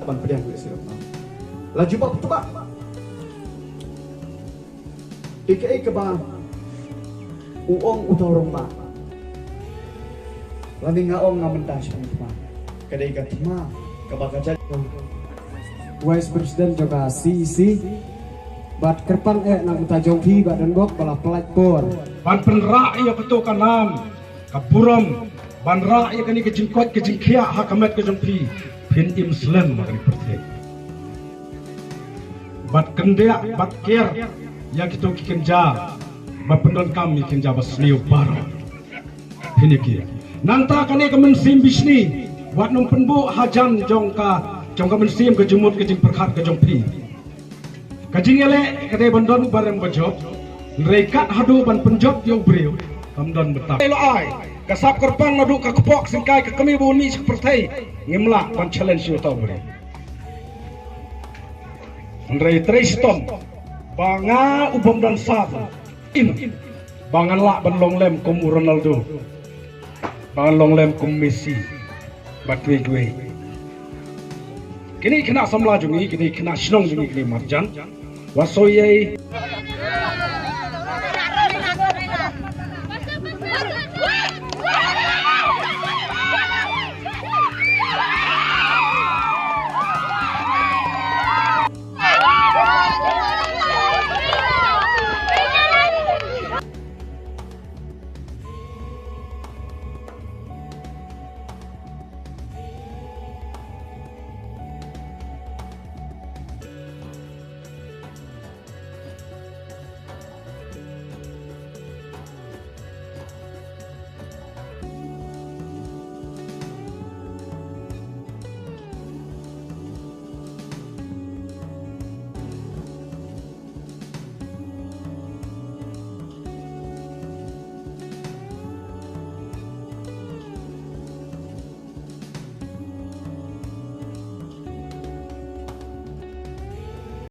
ban pedang gue sirap laju bak tebak ikai ke bang uong utorong ba lani ngaong ngamentas tema kadai ka tema kabakaja Vice President juga CEC bat kerpang nang tajong phi bat dan bok bala pelaj por ban penra ia ketu kanam kaburam ban ra ia kani ke jingkot ke jingkhia hakamet ke jongpi pin im slen makani pertek bat kendea bat ker ya ketu kikenja bat pendon kami kenja basliu baro piniki nanta kani ke mensim bisni wat nong penbu hajan jongka mensim ke jumut ke jing perkhat ke jongpi kajing ele kadai bandon bareng bajop rekat hadu ban penjot yo breu kamdon betap elo ai kasap kerpang nadu ka kepok singkai ke kami buni seperti ngimla ban challenge yo tau bre Andre Tristom banga ubom dan sava in bangan la ban long lem kum Ronaldo bangan long lem kum Messi batwe dwe kini kena samla jungi kini kena snong jungi kini marjan wasoyei